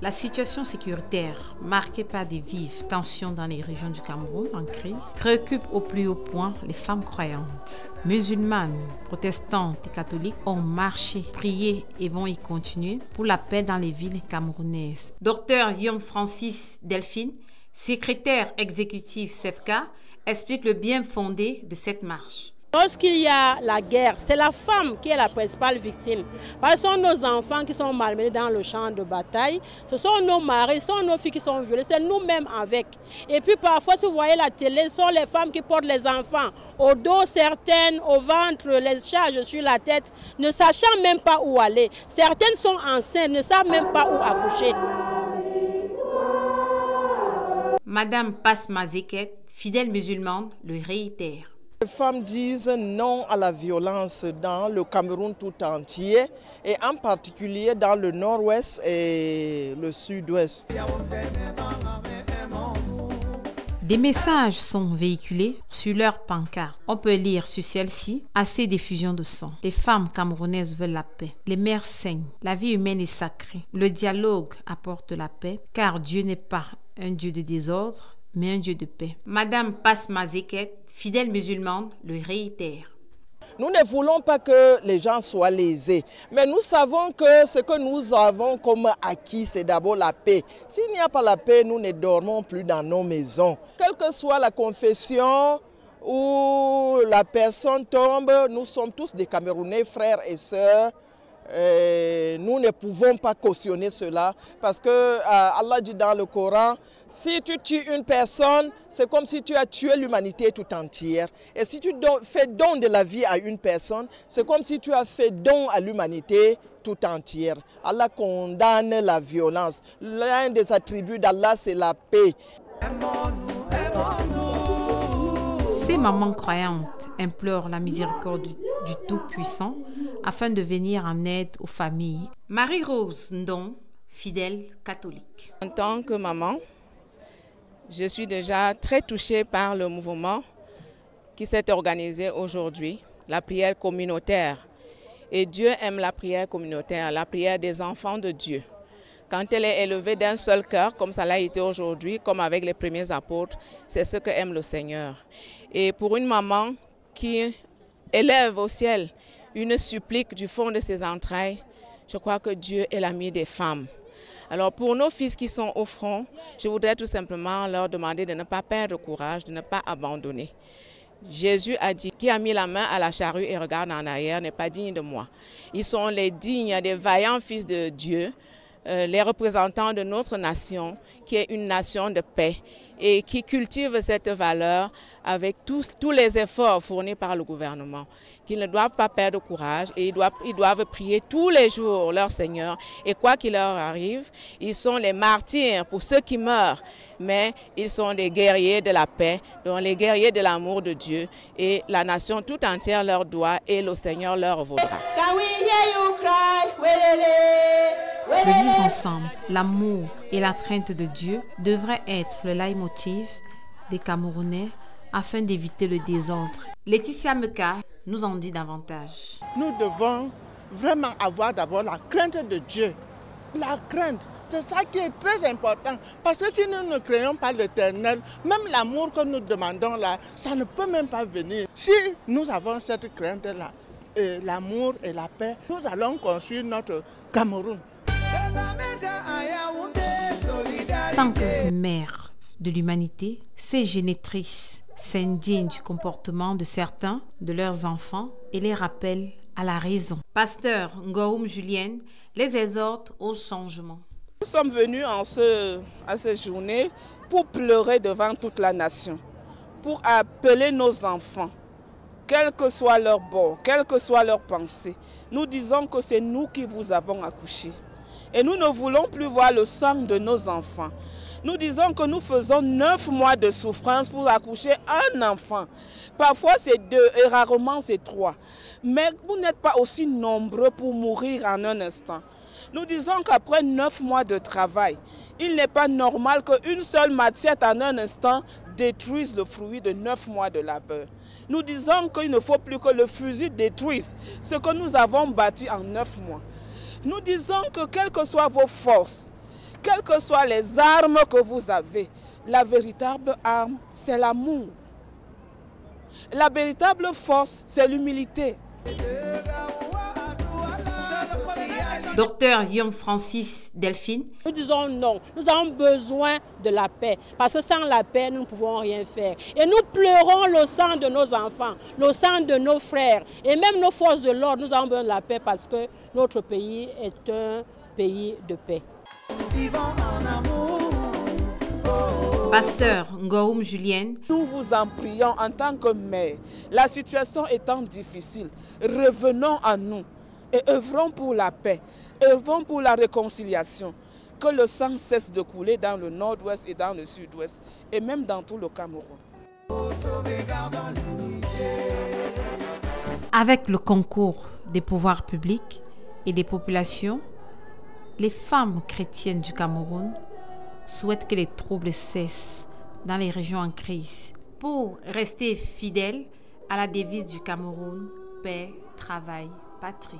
La situation sécuritaire, marquée par des vives tensions dans les régions du Cameroun en crise, préoccupe au plus haut point les femmes croyantes. Musulmanes, protestantes et catholiques ont marché, prié et vont y continuer pour la paix dans les villes camerounaises. Docteur Guillaume Francis Delphine, secrétaire exécutif CEFCA, explique le bien fondé de cette marche. Lorsqu'il y a la guerre, c'est la femme qui est la principale victime. Parce que ce sont nos enfants qui sont malmenés dans le champ de bataille, ce sont nos maris, ce sont nos filles qui sont violées, c'est nous-mêmes avec. Et puis parfois, si vous voyez la télé, ce sont les femmes qui portent les enfants au dos, certaines au ventre, les charges sur la tête, ne sachant même pas où aller. Certaines sont enceintes, ne savent même pas où accoucher. Madame Pasma Zeket, fidèle musulmane, le réitère. Les femmes disent non à la violence dans le Cameroun tout entier et en particulier dans le nord-ouest et le sud-ouest. Des messages sont véhiculés sur leurs pancartes. On peut lire sur celle-ci « Assez d'effusion de sang ». Les femmes camerounaises veulent la paix. Les mères saignent. La vie humaine est sacrée. Le dialogue apporte la paix car Dieu n'est pas un Dieu de désordre, mais un Dieu de paix. Madame Pasma Zeket, fidèle musulmane, le réitère. Nous ne voulons pas que les gens soient lésés, mais nous savons que ce que nous avons comme acquis, c'est d'abord la paix. S'il n'y a pas la paix, nous ne dormons plus dans nos maisons. Quelle que soit la confession où la personne tombe, nous sommes tous des Camerounais, frères et sœurs. Nous ne pouvons pas cautionner cela parce que Allah dit dans le Coran, si tu tues une personne, c'est comme si tu as tué l'humanité tout entière. Et si tu fais don de la vie à une personne, c'est comme si tu as fait don à l'humanité tout entière. Allah condamne la violence. L'un des attributs d'Allah, c'est la paix. Ces mamans croyantes implore la miséricorde du Tout-Puissant afin de venir en aide aux familles. Marie-Rose Ndon, fidèle catholique. En tant que maman, je suis déjà très touchée par le mouvement qui s'est organisé aujourd'hui, la prière communautaire. Et Dieu aime la prière communautaire, la prière des enfants de Dieu. Quand elle est élevée d'un seul cœur, comme ça l'a été aujourd'hui, comme avec les premiers apôtres, c'est ce que aime le Seigneur. Et pour une maman qui élève au ciel une supplique du fond de ses entrailles, je crois que Dieu est l'ami des femmes. Alors pour nos fils qui sont au front, je voudrais tout simplement leur demander de ne pas perdre courage, de ne pas abandonner. Jésus a dit, qui a mis la main à la charrue et regarde en arrière n'est pas digne de moi. Ils sont les dignes des vaillants fils de Dieu, les représentants de notre nation, qui est une nation de paix et qui cultive cette valeur avec tous les efforts fournis par le gouvernement. Qu'ils ne doivent pas perdre courage et ils doivent prier tous les jours leur Seigneur. Et quoi qu'il leur arrive, ils sont les martyrs pour ceux qui meurent, mais ils sont des guerriers de la paix, donc les guerriers de l'amour de Dieu. Et la nation tout entière leur doit et le Seigneur leur vaudra. Le vivre ensemble, l'amour et la crainte de Dieu devraient être le leitmotiv des Camerounais afin d'éviter le désordre. Laetitia Meka nous en dit davantage. Nous devons vraiment avoir d'abord la crainte de Dieu. La crainte, c'est ça qui est très important. Parce que si nous ne créons pas l'Éternel, même l'amour que nous demandons là, ça ne peut même pas venir. Si nous avons cette crainte-là, l'amour et la paix, nous allons construire notre Cameroun. Tant que mère de l'humanité, ces génitrices s'indignent du comportement de certains de leurs enfants et les rappellent à la raison. Pasteur Ngoum Julienne les exhorte au changement. Nous sommes venus à cette journée pour pleurer devant toute la nation, pour appeler nos enfants, quel que soit leur bord, quelle que soit leur pensée. Nous disons que c'est nous qui vous avons accouchés. Et nous ne voulons plus voir le sang de nos enfants. Nous disons que nous faisons 9 mois de souffrance pour accoucher un enfant. Parfois c'est 2 et rarement c'est 3. Mais vous n'êtes pas aussi nombreux pour mourir en un instant. Nous disons qu'après 9 mois de travail, il n'est pas normal qu'une seule matière en un instant détruise le fruit de 9 mois de labeur. Nous disons qu'il ne faut plus que le fusil détruise ce que nous avons bâti en 9 mois. Nous disons que quelles que soient vos forces, Quelles que soient les armes que vous avez, la véritable arme, c'est l'amour. La véritable force, c'est l'humilité. Docteur Guillaume Francis Delphine. Nous disons non, nous avons besoin de la paix, parce que sans la paix, nous ne pouvons rien faire. Et nous pleurons le sang de nos enfants, le sang de nos frères, et même nos forces de l'ordre, nous avons besoin de la paix parce que notre pays est un pays de paix. Vivons en amour. Pasteur Ngoum Julienne. Nous vous en prions en tant que mère, la situation étant difficile, revenons à nous et œuvrons pour la paix, œuvrons pour la réconciliation, que le sang cesse de couler dans le nord-ouest et dans le sud-ouest, et même dans tout le Cameroun. Avec le concours des pouvoirs publics et des populations, les femmes chrétiennes du Cameroun souhaitent que les troubles cessent dans les régions en crise pour rester fidèles à la devise du Cameroun, paix, travail, patrie.